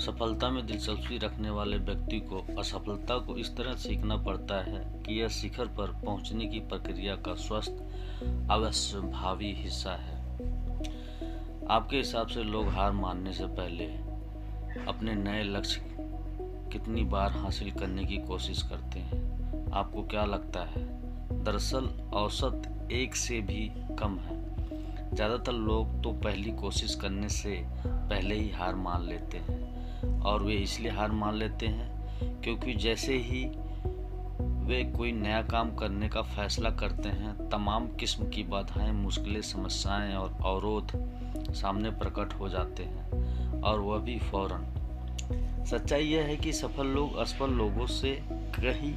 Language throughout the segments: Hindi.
सफलता में दिलचस्पी रखने वाले व्यक्ति को असफलता को इस तरह सीखना पड़ता है कि यह शिखर पर पहुंचने की प्रक्रिया का स्वस्थ अवश्यभावी हिस्सा है। आपके हिसाब से लोग हार मानने से पहले अपने नए लक्ष्य कितनी बार हासिल करने की कोशिश करते हैं? आपको क्या लगता है? दरअसल औसत 1 से भी कम है। ज़्यादातर लोग तो पहली कोशिश करने से पहले ही हार मान लेते हैं, और वे इसलिए हार मान लेते हैं क्योंकि जैसे ही वे कोई नया काम करने का फैसला करते हैं, तमाम किस्म की बाधाएं, मुश्किलें, समस्याएं और अवरोध सामने प्रकट हो जाते हैं, और वह भी फौरन। सच्चाई यह है कि सफल लोग असफल लोगों से कहीं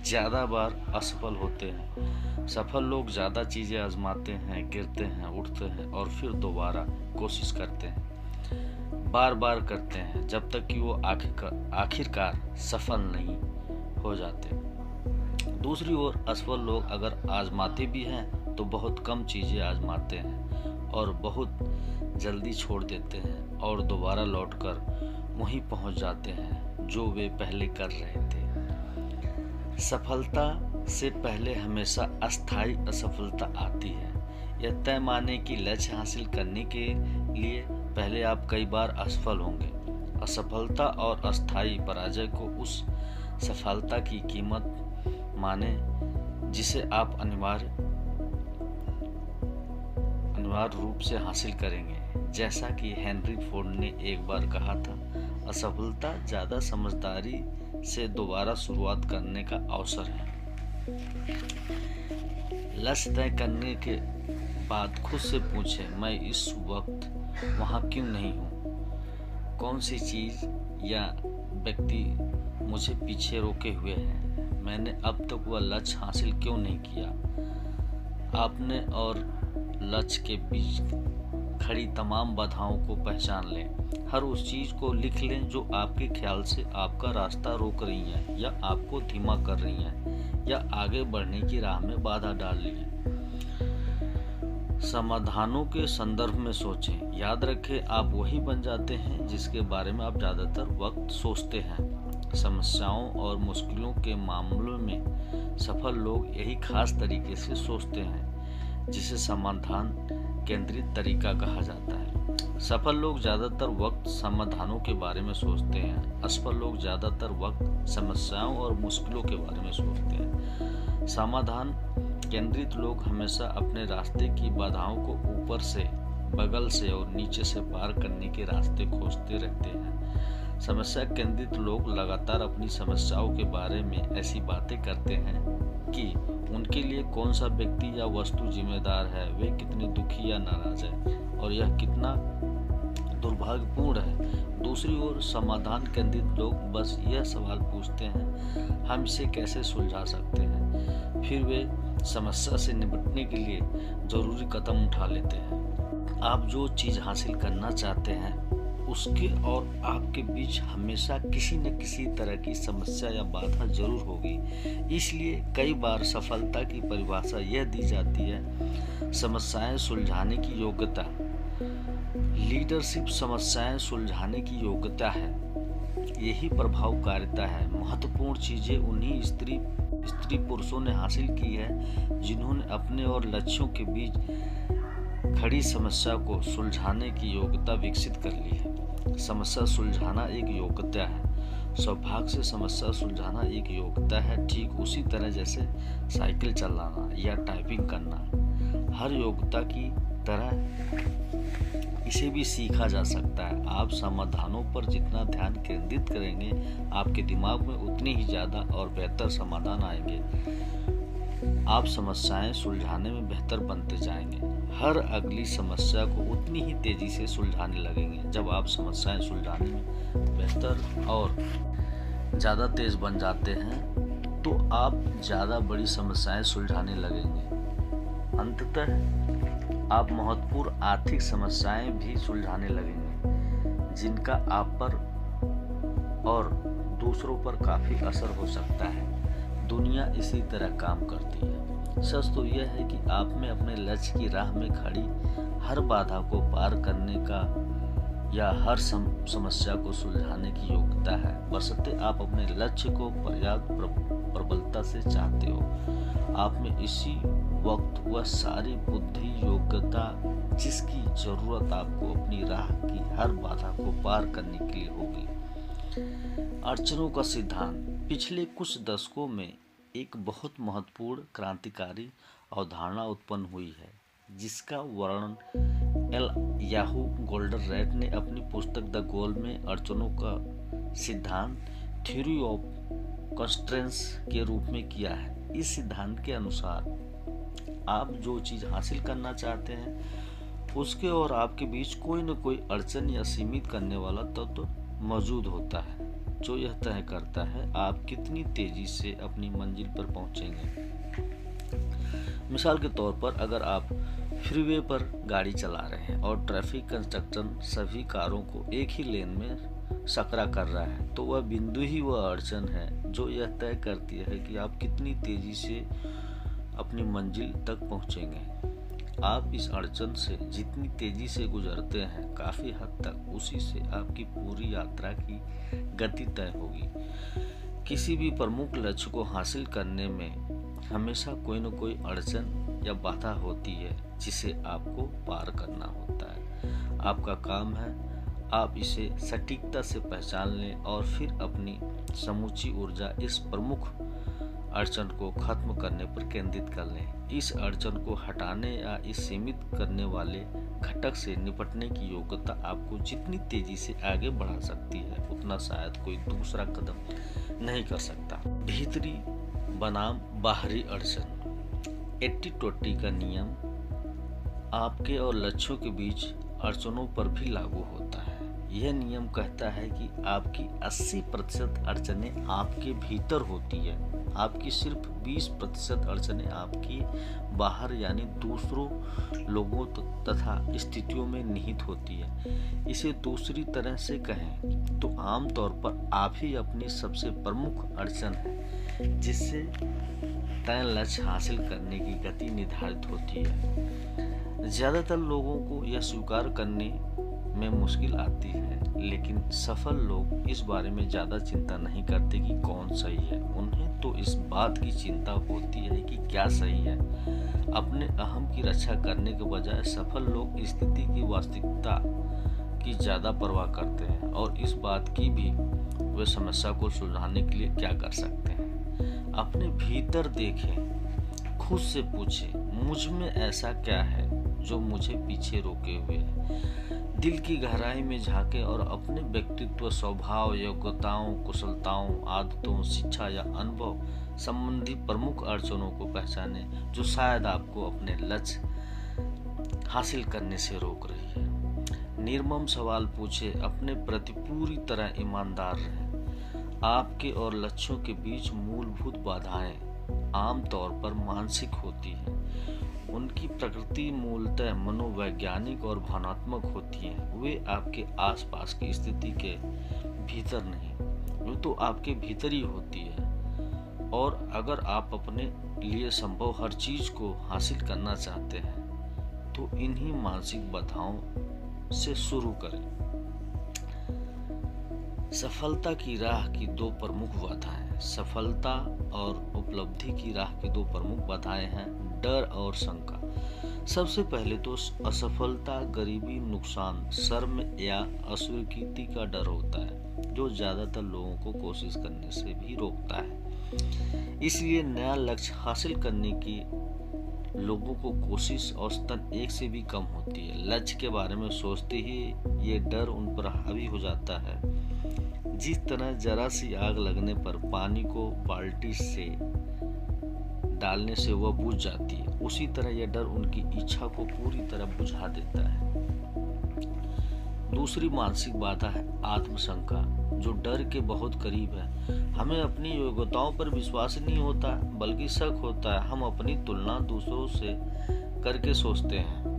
ज़्यादा बार असफल होते हैं। सफल लोग ज़्यादा चीज़ें आजमाते हैं, गिरते हैं, उठते हैं और फिर दोबारा कोशिश करते हैं, बार बार करते हैं, जब तक कि वो आखिरकार सफल नहीं हो जाते। दूसरी ओर असफल लोग अगर आजमाते भी हैं तो बहुत कम चीज़ें आजमाते हैं और बहुत जल्दी छोड़ देते हैं और दोबारा लौटकर वहीं पहुंच जाते हैं जो वे पहले कर रहे थे। सफलता से पहले हमेशा अस्थायी असफलता आती है। यह तय माने कि लक्ष्य हासिल करने के लिए पहले आप कई बार असफल होंगे। असफलता और अस्थायी पराजय को उस सफलता की कीमत माने जिसे आप अनिवार्य रूप से हासिल करेंगे। जैसा कि हेनरी फोर्ड ने एक बार कहा था, असफलता ज़्यादा समझदारी से दोबारा शुरुआत करने का अवसर है। लक्ष्य तय करने के बाद खुद से पूछें, मैं इस वक्त वहाँ क्यों नहीं हूँ? कौन सी चीज़ या व्यक्ति मुझे पीछे रोके हुए है? मैंने अब तक वह लक्ष्य हासिल क्यों नहीं किया? आपने और लक्ष्य के बीच खड़ी तमाम बाधाओं को पहचान लें। हर उस चीज़ को लिख लें जो आपके ख्याल से आपका रास्ता रोक रही है, या आपको धीमा कर रही है, या आगे बढ़ने की राह में बाधा डाल रही है। समाधानों के संदर्भ में सोचें। याद रखें, आप वही बन जाते हैं जिसके बारे में आप ज़्यादातर वक्त सोचते हैं। समस्याओं और मुश्किलों के मामलों में सफल लोग यही खास तरीके से सोचते हैं, जिसे समाधान केंद्रित तरीका कहा जाता है। सफल लोग ज़्यादातर वक्त समाधानों के बारे में सोचते हैं। असफल लोग ज़्यादातर वक्त समस्याओं और मुश्किलों के बारे में सोचते हैं। समाधान केंद्रित लोग हमेशा अपने रास्ते की बाधाओं को ऊपर से, बगल से और नीचे से पार करने के रास्ते खोजते रहते हैं। समस्या केंद्रित लोग लगातार अपनी समस्याओं के बारे में ऐसी बातें करते हैं कि उनके लिए कौन सा व्यक्ति या वस्तु जिम्मेदार है, वे कितने दुखी या नाराज है, और यह कितना दुर्भाग्यपूर्ण है। दूसरी ओर समाधान केंद्रित लोग बस यह सवाल पूछते हैं, हम इसे कैसे सुलझा सकते हैं। फिर वे समस्या से निपटने के लिए जरूरी कदम उठा लेते हैं। आप जो चीज़ हासिल करना चाहते हैं उसके और आपके बीच हमेशा किसी न किसी तरह की समस्या या बाधा जरूर होगी। इसलिए कई बार सफलता की परिभाषा यह दी जाती है, समस्याएं सुलझाने की योग्यता। लीडरशिप समस्याएं सुलझाने की योग्यता है, यही प्रभावकारिता है। महत्वपूर्ण चीजें उन्हीं स्त्री पुरुषों ने हासिल की है जिन्होंने अपने और लक्ष्यों के बीच खड़ी समस्या को सुलझाने की योग्यता विकसित कर ली है। समस्या सुलझाना एक योग्यता है। सौभाग्य से समस्या सुलझाना एक योग्यता है, ठीक उसी तरह जैसे साइकिल चलाना या टाइपिंग करना। हर योग्यता की तरह इसे भी सीखा जा सकता है। आप समाधानों पर जितना ध्यान केंद्रित करेंगे, आपके दिमाग में उतनी ही ज़्यादा और बेहतर समाधान आएंगे। आप समस्याएं सुलझाने में बेहतर बनते जाएंगे। हर अगली समस्या को उतनी ही तेजी से सुलझाने लगेंगे। जब आप समस्याएं सुलझाने में बेहतर और ज़्यादा तेज बन जाते हैं तो आप ज़्यादा बड़ी समस्याएं सुलझाने लगेंगे। अंततः आप महत्वपूर्ण आर्थिक समस्याएं भी सुलझाने लगेंगे, जिनका आप पर और दूसरों पर काफ़ी असर हो सकता है। दुनिया इसी तरह काम करती है। सच तो यह है कि आप में अपने लक्ष्य की राह में खड़ी हर बाधा को पार करने का या हर समस्या को सुलझाने की योग्यता है, बशर्ते आप अपने लक्ष्य को पर्याप्त प्रबलता से चाहते हो। आप में इसी वक्त वह सारी बुद्धि योग्यता जिसकी जरूरत आपको अपनी राह की हर बाधा को पार करने के लिए होगी। अड़चनों का सिद्धांत पिछले कुछ दशकों में एक बहुत महत्वपूर्ण क्रांतिकारी अवधारणा उत्पन्न हुई है, जिसका वर्णन एल याहू गोल्डरैट ने अपनी पुस्तक द गोल में अड़चनों का सिद्धांत थ्योरी ऑफ कंस्ट्रेंट्स के रूप में किया है। इस सिद्धांत के अनुसार आप जो चीज हासिल करना चाहते हैं उसके और आपके बीच कोई न कोई अड़चन या सीमित करने वाला तत्व मौजूद होता है, जो यह तय करता है आप कितनी तेजी से अपनी मंजिल पर पहुंचेंगे। मिसाल के तौर पर, अगर आप फ्रीवे पर गाड़ी चला रहे हैं और ट्रैफिक कंस्ट्रक्शन सभी कारों को एक ही लेन में सकरा कर रहा है, तो वह बिंदु ही वह अड़चन है जो यह तय करती है कि आप कितनी तेजी से अपनी मंजिल तक पहुंचेंगे। आप इस अड़चन से जितनी तेजी से गुजरते हैं, काफी हद तक उसी से आपकी पूरी यात्रा की गति तय होगी। किसी भी प्रमुख लक्ष्य को हासिल करने में हमेशा कोई न कोई अड़चन या बाधा होती है जिसे आपको पार करना होता है। आपका काम है आप इसे सटीकता से पहचान लें और फिर अपनी समूची ऊर्जा इस प्रमुख अड़चन को खत्म करने पर केंद्रित कर लें। इस अड़चन को हटाने या इस सीमित करने वाले घटक से निपटने की योग्यता आपको जितनी तेजी से आगे बढ़ा सकती है, उतना शायद कोई दूसरा कदम नहीं कर सकता। भीतरी बनाम बाहरी अड़चन। 80-20 का नियम आपके और लक्ष्यों के बीच अड़चनों पर भी लागू होता है। यह नियम कहता है कि आपकी 80% अड़चनें आपके भीतर होती है, आपकी सिर्फ 20% अड़चनें आपकी बाहर यानी दूसरों लोगों तथा स्थितियों में निहित होती है। इसे दूसरी तरह से कहें तो आमतौर पर आप ही अपनी सबसे प्रमुख अड़चन है, जिससे तय लक्ष्य हासिल करने की गति निर्धारित होती है। ज्यादातर लोगों को यह स्वीकार करने में मुश्किल आती है, लेकिन सफल लोग इस बारे में ज्यादा चिंता नहीं करते कि कौन सही है। उन्हें तो इस बात की चिंता होती है कि क्या सही है। अपने अहम की रक्षा करने के बजाय सफल लोग स्थिति की वास्तविकता की ज्यादा परवाह करते हैं और इस बात की भी वे समस्या को सुलझाने के लिए क्या कर सकते हैं। अपने भीतर देखें, खुद से पूछें, मुझ में ऐसा क्या है जो मुझे पीछे रोके हुए है। दिल की गहराई में झांके और अपने व्यक्तित्व, स्वभाव, योग्यताओं, कुशलताओं, आदतों, शिक्षा या अनुभव संबंधी प्रमुख अड़चनों को पहचाने जो शायद आपको अपने लक्ष्य हासिल करने से रोक रही है। निर्मम सवाल पूछे, अपने प्रति पूरी तरह ईमानदार रहें। आपके और लक्ष्यों के बीच मूलभूत बाधाएं आमतौर पर मानसिक होती हैं। उनकी प्रकृति मूलतः मनोवैज्ञानिक और भावनात्मक होती है। वे आपके आसपास की स्थिति के भीतर नहीं, वो तो आपके भीतर ही होती है। और अगर आप अपने लिए संभव हर चीज को हासिल करना चाहते हैं तो इन्हीं मानसिक बाधाओं से शुरू करें। सफलता की राह की दो प्रमुख बाधाएं। सफलता और उपलब्धि की राह की दो प्रमुख बाधाएं हैं डर और शंका। सबसे पहले तो असफलता, गरीबी, नुकसान, शर्म या अस्वीकृति का डर होता है, जो ज्यादातर लोगों को कोशिश करने से भी रोकता है। इसलिए नया लक्ष्य हासिल करने की लोगों को कोशिश औसतन 1 से भी कम होती है। लक्ष्य के बारे में सोचते ही ये डर उन पर हावी हो जाता है। जिस तरह जरा सी आग लगने पर पानी को बाल्टी से डालने से वह बुझ जाती है, उसी तरह यह डर उनकी इच्छा को पूरी तरह बुझा देता है। दूसरी मानसिक बाधा है आत्मशंका, जो डर के बहुत करीब है। हमें अपनी योग्यताओं पर विश्वास नहीं होता, बल्कि शक होता है। हम अपनी तुलना दूसरों से करके सोचते हैं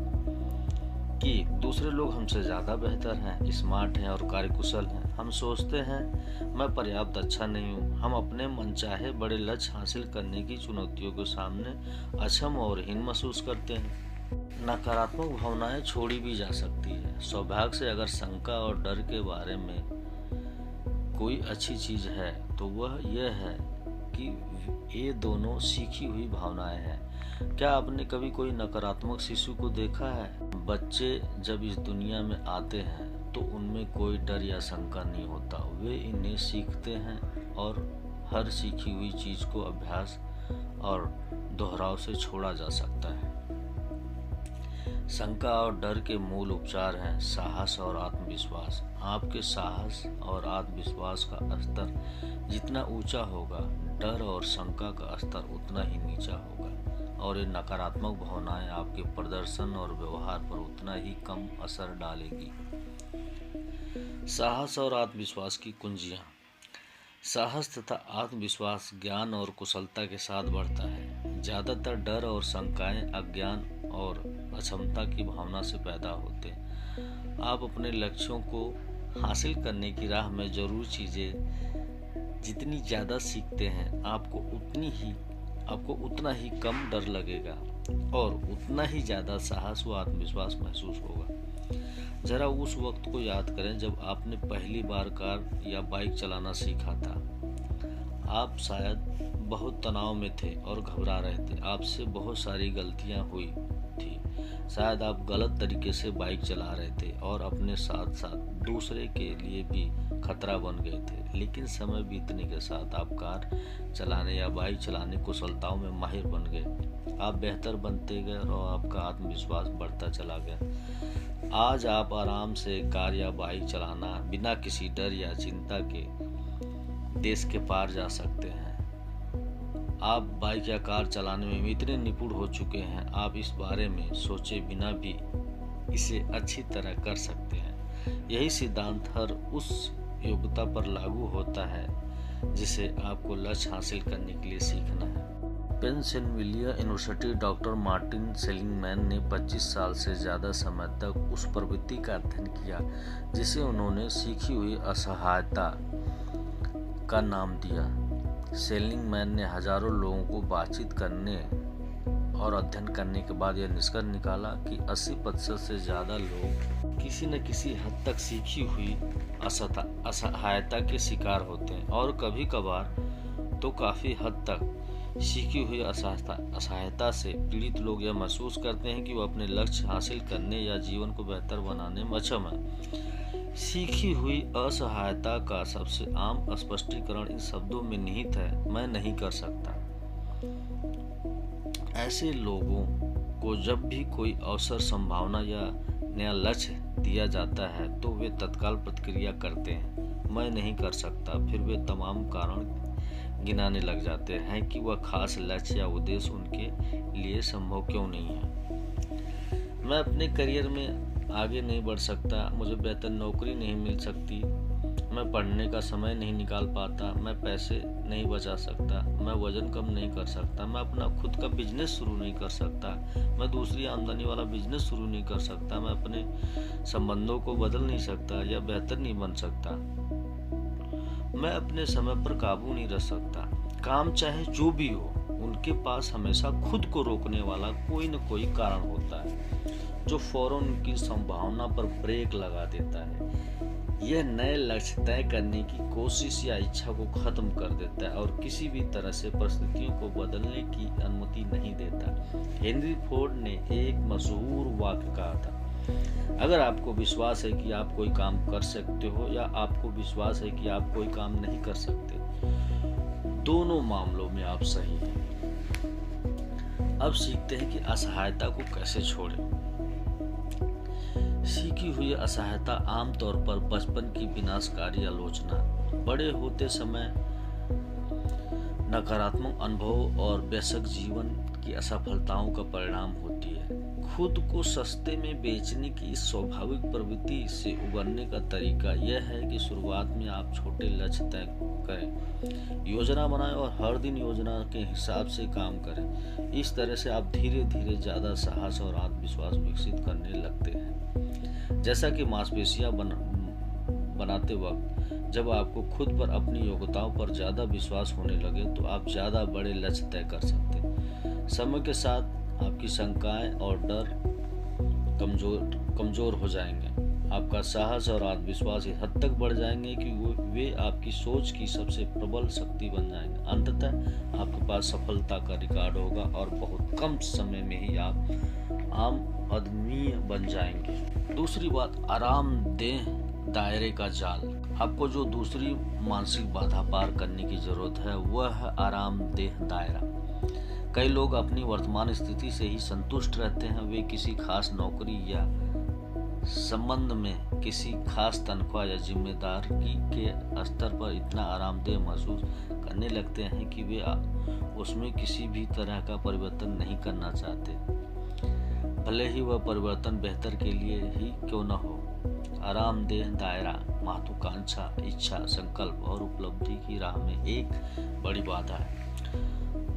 कि दूसरे लोग हमसे ज्यादा बेहतर हैं, स्मार्ट हैं और कार्यकुशल हैं। हम सोचते हैं मैं पर्याप्त अच्छा नहीं हूँ। हम अपने मनचाहे बड़े लक्ष्य हासिल करने की चुनौतियों के सामने अक्षम और हीन महसूस करते हैं। नकारात्मक भावनाएं छोड़ी भी जा सकती है। सौभाग्य से अगर शंका और डर के बारे में कोई अच्छी चीज है तो वह यह है कि ये दोनों सीखी हुई भावनाएं हैं। क्या आपने कभी कोई नकारात्मक शिशु को देखा है? बच्चे जब इस दुनिया में आते हैं तो उनमें कोई डर या शंका नहीं होता। वे इन्हें सीखते हैं और हर सीखी हुई चीज को अभ्यास और दोहराव से छोड़ा जा सकता है। शंका और डर के मूल उपचार हैं साहस और आत्मविश्वास। आपके साहस और आत्मविश्वास का स्तर जितना ऊंचा होगा, डर और शंका का स्तर उतना ही नीचा होगा और ये नकारात्मक भावनाएं आपके प्रदर्शन और व्यवहार पर उतना ही कम असर डालेगी। साहस और आत्मविश्वास की कुंजियां। साहस तथा आत्मविश्वास ज्ञान और कुशलता के साथ बढ़ता है। ज्यादातर डर और शंकाएं अज्ञान और अक्षमता की भावना से पैदा होते हैं। आप अपने लक्ष्यों को हासिल करने की राह में जरूर चीजें जितनी ज्यादा सीखते हैं आपको उतना ही कम डर लगेगा और उतना ही ज्यादा साहस व आत्मविश्वास महसूस होगा। जरा उस वक्त को याद करें जब आपने पहली बार कार या बाइक चलाना सीखा था। आप शायद बहुत तनाव में थे और घबरा रहे थे। आपसे बहुत सारी गलतियां हुई थी। शायद आप गलत तरीके से बाइक चला रहे थे और अपने साथ साथ दूसरे के लिए भी खतरा बन गए थे। लेकिन समय बीतने के साथ आप कार चलाने या बाइक चलाने कुशलताओं में माहिर बन गए। आप बेहतर बनते गए और आपका आत्मविश्वास बढ़ता चला गया। आज आप आराम से कार या बाइक चलाना बिना किसी डर या चिंता के देश के पार जा सकते हैं। आप बाइक या कार चलाने में इतने निपुण हो चुके हैं, आप इस बारे में सोचे बिना भी इसे अच्छी तरह कर सकते हैं। यही सिद्धांत हर उस योग्यता पर लागू होता है जिसे आपको लक्ष्य हासिल करने के लिए सीखना है। पेंसिल्वेनिया यूनिवर्सिटी डॉक्टर मार्टिन सेलिंगमैन ने 25 साल से ज़्यादा समय तक उस प्रवृत्ति का अध्ययन किया जिसे उन्होंने सीखी हुई असहायता का नाम दिया। सेलिंगमैन ने हजारों लोगों को बातचीत करने और अध्ययन करने के बाद यह निष्कर्ष निकाला कि 80% से ज़्यादा लोग किसी न किसी हद तक सीखी हुई असहायता के शिकार होते हैं और कभी कभार तो काफ़ी हद तक सीखी हुई असहायता से पीड़ित लोग यह महसूस करते हैं कि वो अपने लक्ष्य हासिल करने या जीवन को बेहतर बनाने में अक्षम है। सीखी हुई असहायता का सबसे आम स्पष्टीकरण इन शब्दों में निहित है, मैं नहीं कर सकता। ऐसे लोगों को जब भी कोई अवसर, संभावना या नया लक्ष्य दिया जाता है तो वे तत्काल प्रतिक्रिया करते हैं, मैं नहीं कर सकता। फिर वे तमाम कारण गिनाने लग जाते हैं कि वह खास लक्ष्य या उद्देश्य उनके लिए संभव क्यों नहीं है। मैं अपने करियर में आगे नहीं बढ़ सकता, मुझे बेहतर नौकरी नहीं मिल सकती, मैं पढ़ने का समय नहीं निकाल पाता, मैं पैसे नहीं बचा सकता, मैं वजन कम नहीं कर सकता, मैं अपना खुद का बिजनेस शुरू नहीं कर सकता, मैं दूसरी आमदनी वाला बिजनेस शुरू नहीं कर सकता, मैं अपने संबंधों को बदल नहीं सकता या बेहतर नहीं बन सकता, मैं अपने समय पर काबू नहीं रख सकता। काम चाहे जो भी हो, उनके पास हमेशा खुद को रोकने वाला कोई न कोई कारण होता है जो फौरन उनकी संभावना पर ब्रेक लगा देता है। यह नए लक्ष्य तय करने की कोशिश या इच्छा को खत्म कर देता है और किसी भी तरह से परिस्थितियों को बदलने की अनुमति नहीं देता। हेनरी फोर्ड ने एक मशहूर वाक्य कहा था, अगर आपको विश्वास है कि आप कोई काम कर सकते हो या आपको विश्वास है कि आप कोई काम नहीं कर सकते, दोनों मामलों में आप सही हैं। अब सीखते हैं कि असहायता को कैसे छोड़ें। सीखी हुई असहायता आमतौर पर बचपन की विनाशकारी आलोचना, बड़े होते समय नकारात्मक अनुभव और वयस्क जीवन की असफलताओं का परिणाम होती है। खुद को सस्ते में बेचने की इस स्वाभाविक प्रवृत्ति से उबरने का तरीका यह है कि शुरुआत में आप छोटे लक्ष्य तय करें, योजना बनाएं और हर दिन योजना के हिसाब से काम करें। इस तरह से आप धीरे धीरे ज़्यादा साहस और आत्मविश्वास विकसित करने लगते हैं। जैसा कि मांसपेशियां बनाते वक्त जब आपको खुद पर, अपनी योग्यताओं पर ज़्यादा विश्वास होने लगे तो आप ज़्यादा बड़े लक्ष्य तय कर सकते हैं। समय के साथ आपकी शंकाएं और डर कमजोर हो जाएंगे। आपका साहस और आत्मविश्वास इस हद तक बढ़ जाएंगे कि वे आपकी सोच की सबसे प्रबल शक्ति बन जाएंगे। अंततः आपके पास सफलता का रिकॉर्ड होगा और बहुत कम समय में ही आप आम आदमी बन जाएंगे। दूसरी बात, आरामदेह दायरे का जाल। आपको जो दूसरी मानसिक बाधा पार करने की जरूरत है वह है आरामदेह दायरा। कई लोग अपनी वर्तमान स्थिति से ही संतुष्ट रहते हैं। वे किसी खास नौकरी या संबंध में किसी खास तनख्वाह या जिम्मेदारी के स्तर पर इतना आरामदेह महसूस करने लगते हैं कि वे उसमें किसी भी तरह का परिवर्तन नहीं करना चाहते, भले ही वह परिवर्तन बेहतर के लिए ही क्यों न हो। आरामदेह दायरा महत्वाकांक्षा, इच्छा, संकल्प और उपलब्धि की राह में एक बड़ी बाधा है।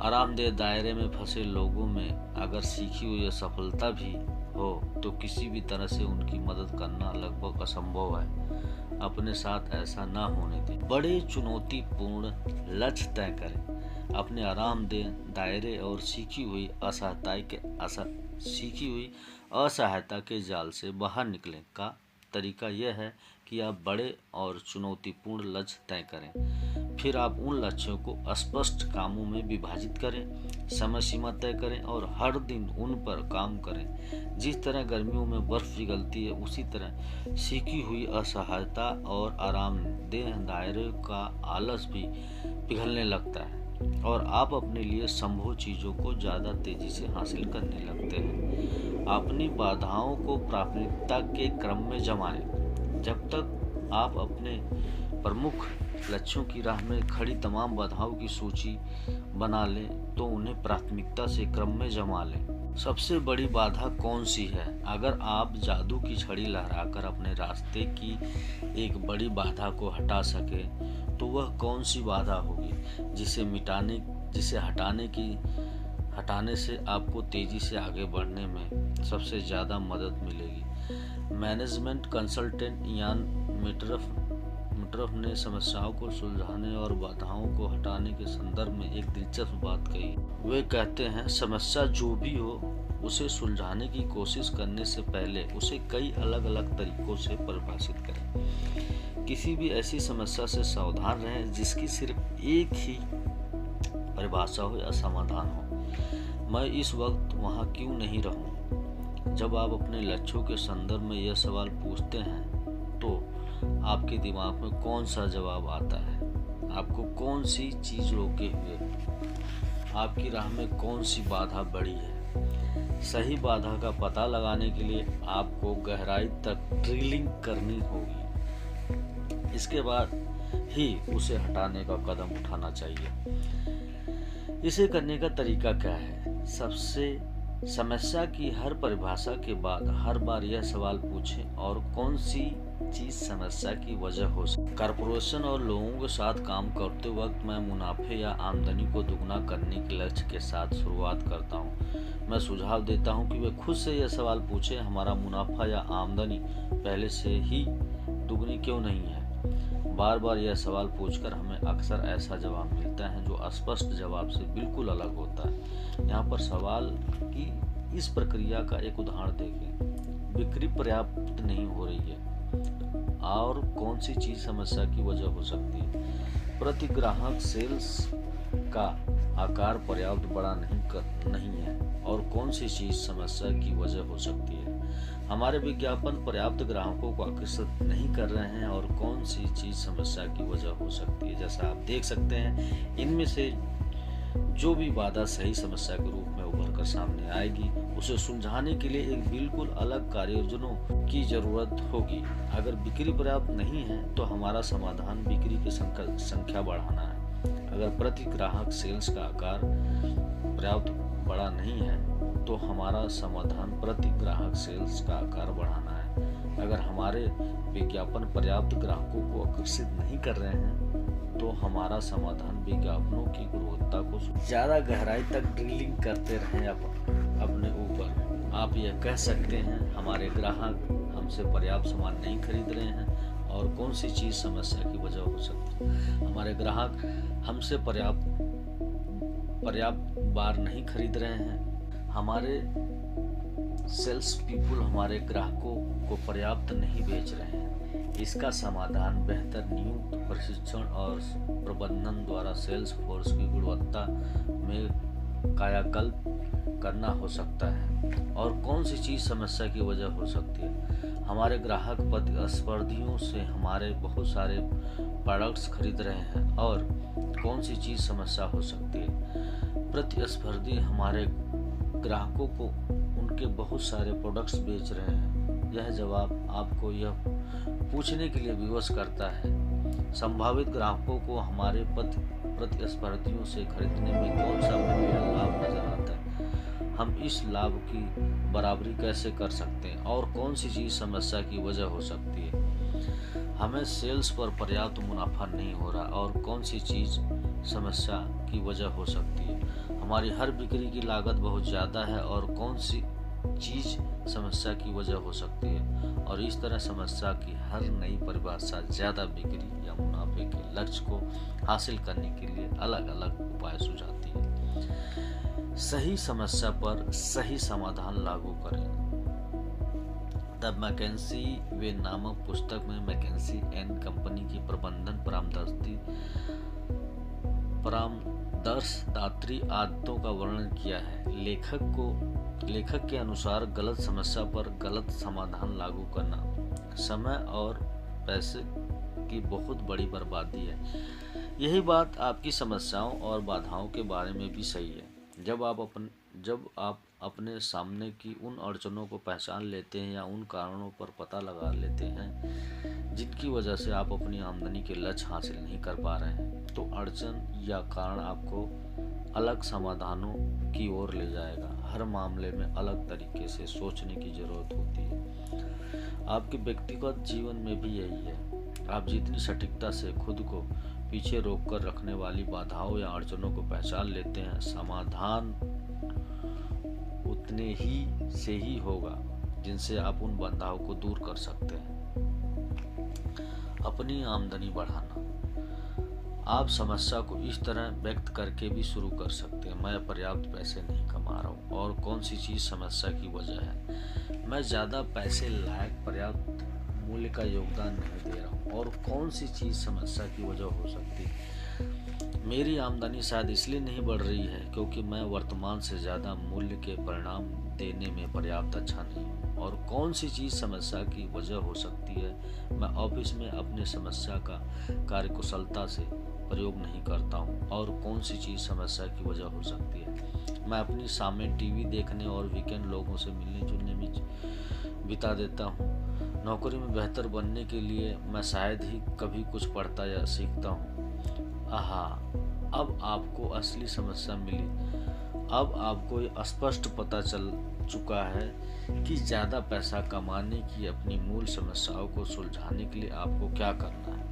आरामदेह दायरे में फंसे लोगों में अगर सीखी हुई सफलता भी हो तो किसी भी तरह से उनकी मदद करना लगभग असंभव है। अपने साथ ऐसा ना होने दें। बड़े चुनौतीपूर्ण लक्ष्य तय करें। अपने आरामदेह दायरे और सीखी हुई असहायता के जाल से बाहर निकलने का तरीका यह है कि आप बड़े और चुनौतीपूर्ण लक्ष्य तय करें। फिर आप उन लक्ष्यों को स्पष्ट कामों में विभाजित करें, समय सीमा तय करें और हर दिन उन पर काम करें। जिस तरह गर्मियों में बर्फ पिघलती है, उसी तरह सीखी हुई असहायता और आरामदेह दायरे का आलस भी पिघलने लगता है और आप अपने लिए संभव चीजों को ज्यादा तेजी से हासिल करने लगते हैं। अपनी बाधाओं को प्राथमिकता के क्रम में जमाएं। जब तक आप अपने प्रमुख लक्ष्यों की राह में खड़ी तमाम बाधाओं की सूची बना लें तो उन्हें प्राथमिकता से क्रम में जमा लें। सबसे बड़ी बाधा कौन सी है? अगर आप जादू की छड़ी लहराकर अपने रास्ते की एक बड़ी बाधा को हटा सके तो वह कौन सी बाधा होगी जिसे हटाने से आपको तेजी से आगे बढ़ने में सबसे ज्यादा मदद मिलेगी। मैनेजमेंट कंसल्टेंट यान मिटरफ ने समस्याओं को सुलझाने और बाधाओं को हटाने के संदर्भ में एक दिलचस्प बात कही। वे कहते हैं, समस्या जो भी हो उसे सुलझाने की कोशिश करने से पहले उसे कई अलग अलग तरीकों से परिभाषित करें। किसी भी ऐसी समस्या से सावधान रहें जिसकी सिर्फ एक ही परिभाषा हो या समाधान हो। मैं इस वक्त वहां क्यों नहीं रहूं? जब आप अपने लक्ष्यों के संदर्भ में यह सवाल पूछते हैं तो आपके दिमाग में कौन सा जवाब आता है? आपको कौन सी चीज रोके हुए? आपकी राह में कौन सी बाधा बड़ी है? सही बाधा का पता लगाने के लिए आपको गहराई तक ड्रिलिंग करनी होगी। इसके बाद ही उसे हटाने का कदम उठाना चाहिए। इसे करने का तरीका क्या है? समस्या की हर परिभाषा के बाद हर बार यह सवाल पूछें, और कौन सी चीज समस्या की वजह हो सकती है। कॉर्पोरेशन और लोगों के साथ काम करते वक्त मैं मुनाफे या आमदनी को दुगना करने के लक्ष्य के साथ शुरुआत करता हूं। मैं सुझाव देता हूं कि वे खुद से यह सवाल पूछें, हमारा मुनाफा या आमदनी पहले से ही दुगनी क्यों नहीं है? बार बार यह सवाल पूछकर हमें अक्सर ऐसा जवाब मिलता है जो स्पष्ट जवाब से बिल्कुल अलग होता है। यहाँ पर सवाल की इस प्रक्रिया का एक उदाहरण देखें। बिक्री पर्याप्त नहीं हो रही है, और कौन सी चीज समस्या की वजह हो सकती है? प्रति ग्राहक सेल्स का आकार पर्याप्त बड़ा नहीं है, और कौन सी चीज समस्या की वजह हो सकती है? हमारे विज्ञापन पर्याप्त ग्राहकों को आकर्षित नहीं कर रहे हैं, और कौन सी चीज समस्या की वजह हो सकती है? जैसा आप देख सकते हैं, इनमें से जो भी बाधा सही समस्या के रूप में उभर कर सामने आएगी उसे सुलझाने के लिए एक बिल्कुल अलग कार्ययोजनों की जरूरत होगी। अगर बिक्री पर्याप्त नहीं है तो हमारा समाधान बिक्री की संख्या बढ़ाना है। अगर प्रति ग्राहक सेल्स का आकार पर्याप्त बड़ा नहीं है तो हमारा समाधान प्रति ग्राहक सेल्स का आकार बढ़ाना है। अगर हमारे विज्ञापन पर्याप्त ग्राहकों को आकर्षित नहीं कर रहे हैं तो हमारा समाधान विज्ञापनों की गुणवत्ता को ज्यादा गहराई तक ड्रिलिंग करते रहें अपने ऊपर। आप यह कह सकते हैं, हमारे ग्राहक हमसे पर्याप्त सामान नहीं खरीद रहे हैं, और कौन सी चीज समस्या की वजह हो सकती है? हमारे ग्राहक हमसे पर्याप्त बार नहीं खरीद रहे हैं, हमारे सेल्स पीपुल हमारे ग्राहकों को पर्याप्त नहीं बेच रहे हैं। इसका समाधान बेहतर नियुक्त प्रशिक्षण और प्रबंधन द्वारा सेल्स फोर्स की गुणवत्ता में कायाकल्प करना हो सकता है। और कौन सी चीज़ समस्या की वजह हो सकती है? हमारे ग्राहक प्रतिस्पर्धियों से हमारे बहुत सारे प्रोडक्ट्स खरीद रहे हैं। और कौन सी चीज़ समस्या हो सकती है? प्रतिस्पर्धी हमारे ग्राहकों को उनके बहुत सारे प्रोडक्ट्स बेच रहे हैं। यह जवाब आपको यह पूछने के लिए विवश करता है, संभावित ग्राहकों को हमारे प्रतिस्पर्धियों से खरीदने में कौन सा मूल्य लाभ नजर आता है? हम इस लाभ की बराबरी कैसे कर सकते हैं? और कौन सी चीज़ समस्या की वजह हो सकती है? हमें सेल्स पर पर्याप्त मुनाफा नहीं हो रहा और कौन सी चीज़ समस्या की वजह हो सकती है? हमारी हर बिक्री की लागत बहुत ज़्यादा है और कौन सी चीज़ समस्या की वजह हो सकती है? और इस तरह समस्या की हर नई परिभाषा ज़्यादा बिक्री या मुनाफे के लक्ष्य को हासिल करने के लिए अलग अलग उपाय सुझाती है। सही समस्या पर सही समाधान लागू करें। द मैकेंसी वे नामक पुस्तक में मैकेंसी एंड कंपनी की प्रबंधन परामर्शदात्री आदतों का वर्णन किया है। लेखक के अनुसार गलत समस्या पर गलत समाधान लागू करना समय और पैसे की बहुत बड़ी बर्बादी है। यही बात आपकी समस्याओं और बाधाओं के बारे में भी सही है। जब आप अपने सामने की उन अड़चनों को पहचान लेते हैं या उन कारणों पर पता लगा लेते हैं जिनकी वजह से आप अपनी आमदनी के लक्ष्य हासिल नहीं कर पा रहे हैं, तो अड़चन या कारण आपको अलग समाधानों की ओर ले जाएगा। हर मामले में अलग तरीके से सोचने की जरूरत होती है। आपके व्यक्तिगत जीवन में भी यही है। आप जितनी सटीकता से खुद को पीछे रोककर रखने वाली बाधाओं या अड़चनों को पहचान लेते हैं, समाधान उतने ही से ही होगा जिनसे आप उन बाधाओं को दूर कर सकते हैं। अपनी आमदनी बढ़ाना। आप समस्या को इस तरह व्यक्त करके भी शुरू कर सकते हैं, मैं पर्याप्त पैसे नहीं कमा रहा हूँ। और कौन सी चीज़ समस्या की वजह है? मैं ज़्यादा पैसे लायक पर्याप्त मूल्य का योगदान नहीं दे रहा हूँ। और कौन सी चीज़ समस्या की वजह हो सकती है? मेरी आमदनी शायद इसलिए नहीं बढ़ रही है क्योंकि मैं वर्तमान से ज़्यादा मूल्य के परिणाम देने में पर्याप्त अच्छा नहीं हूँ। और कौन सी चीज़ समस्या की वजह हो सकती है? मैं ऑफिस में अपने समस्या का कार्यकुशलता से प्रयोग नहीं करता हूँ। और कौन सी चीज़ समस्या की वजह हो सकती है? मैं अपनी शामें टीवी देखने और वीकेंड लोगों से मिलने जुलने में बिता देता हूँ। नौकरी में बेहतर बनने के लिए मैं शायद ही कभी कुछ पढ़ता या सीखता हूँ। आहा, अब आपको असली समस्या मिली। अब आपको ये स्पष्ट पता चल चुका है कि ज़्यादा पैसा कमाने की अपनी मूल समस्याओं को सुलझाने के लिए आपको क्या करना है।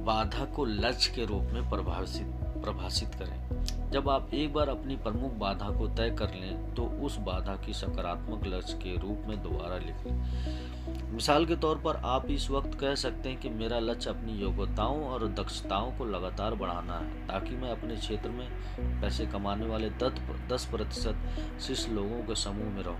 बाधा को लक्ष्य के रूप में परिभाषित करें। जब आप एक बार अपनी प्रमुख बाधा को तय कर लें तो उस बाधा की सकारात्मक लक्ष्य के रूप में दोबारा लिखें। मिसाल के तौर पर आप इस वक्त कह सकते हैं कि मेरा लक्ष्य अपनी योग्यताओं और दक्षताओं को लगातार बढ़ाना है ताकि मैं अपने क्षेत्र में पैसे कमाने वाले 10% शीर्ष लोगों के समूह में रहूं।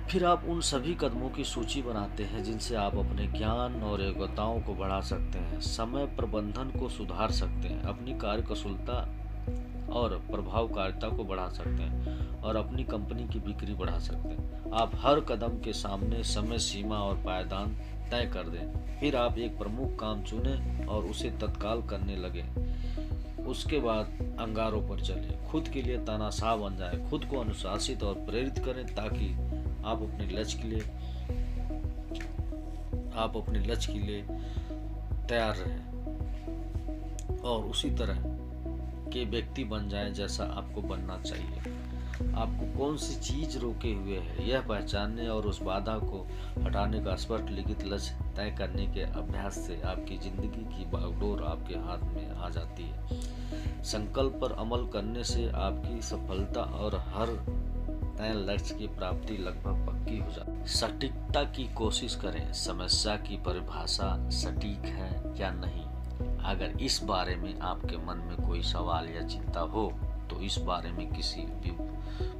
फिर आप उन सभी कदमों की सूची बनाते हैं जिनसे आप अपने ज्ञान और योग्यताओं को बढ़ा सकते हैं, समय प्रबंधन को सुधार सकते हैं, अपनी कार्यकुशलता और प्रभावकारिता को बढ़ा सकते हैं और अपनी कंपनी की बिक्री बढ़ा सकते हैं। आप हर कदम के सामने समय सीमा और पायदान तय कर दें। फिर आप एक प्रमुख काम चुनें और उसे तत्काल करने लगें। उसके बाद अंगारों पर चलें, खुद के लिए तानाशाह बन जाएं, खुद को अनुशासित और प्रेरित करें ताकि आप अपने लक्ष्य के लिए तैयार रहें और उसी तरह के व्यक्ति बन जाएं जैसा आपको बनना चाहिए। आपको कौन सी चीज रोके हुए है यह पहचानने और उस बाधा को हटाने का स्पष्ट लिखित लक्ष्य तय करने के अभ्यास से आपकी जिंदगी की बागडोर आपके हाथ में आ जाती है। संकल्प पर अमल करने से आपकी सफलता और हर तय लक्ष्य की प्राप्ति लगभग पक्की हो जाती है। सटीकता की कोशिश करें। समस्या की परिभाषा सटीक है या नहीं? अगर इस बारे में आपके मन में कोई सवाल या चिंता हो तो इस बारे में किसी भी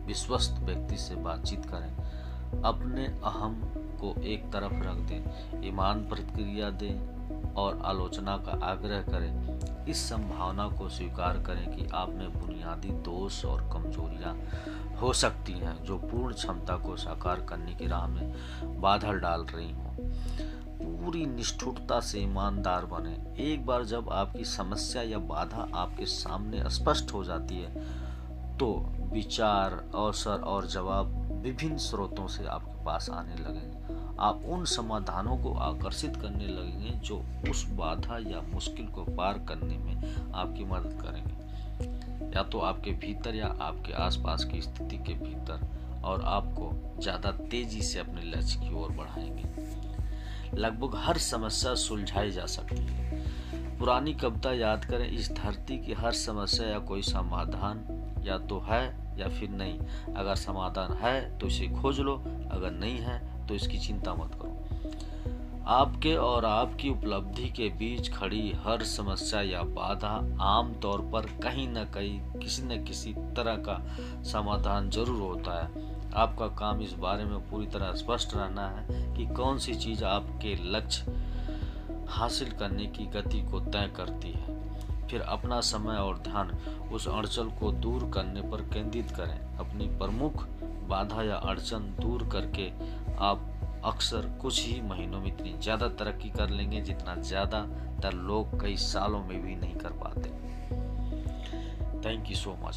विश्वस्त व्यक्ति से बातचीत करें। अपने अहम को एक तरफ रख दें, ईमान प्रतिक्रिया दें और आलोचना का आग्रह करें। इस संभावना को स्वीकार करें कि आप में बुनियादी दोष और कमजोरियां हो सकती हैं जो पूर्ण क्षमता को साकार करने की राह में बाधा डाल रही हों। पूरी निष्ठुरता से ईमानदार बने। एक बार जब आपकी समस्या या बाधा आपके सामने स्पष्ट हो जाती है तो विचार, अवसर और जवाब विभिन्न स्रोतों से आपके पास आने लगेंगे। आप उन समाधानों को आकर्षित करने लगेंगे जो उस बाधा या मुश्किल को पार करने में आपकी मदद करेंगे, या तो आपके भीतर या आपके आसपास की स्थिति के भीतर, और आपको ज़्यादा तेजी से अपने लक्ष्य की ओर बढ़ाएंगे। लगभग हर समस्या सुलझाई जा सकती है। पुरानी कविता याद करें, इस धरती की हर समस्या या कोई समाधान या तो है या फिर नहीं। अगर समाधान है तो इसे खोज लो, अगर नहीं है तो इसकी चिंता मत करो। आपके और आपकी उपलब्धि के बीच खड़ी हर समस्या या बाधा आम तौर पर कहीं न कहीं किसी न किसी तरह का समाधान जरूर होता है। आपका काम इस बारे में पूरी तरह स्पष्ट रहना है कि कौन सी चीज़ आपके लक्ष्य हासिल करने की गति को तय करती है। फिर अपना समय और ध्यान उस अड़चन को दूर करने पर केंद्रित करें। अपनी प्रमुख बाधा या अड़चन दूर करके आप अक्सर कुछ ही महीनों में इतनी ज़्यादा तरक्की कर लेंगे जितना ज़्यादातर लोग कई सालों में भी नहीं कर पाते। Thank you so much.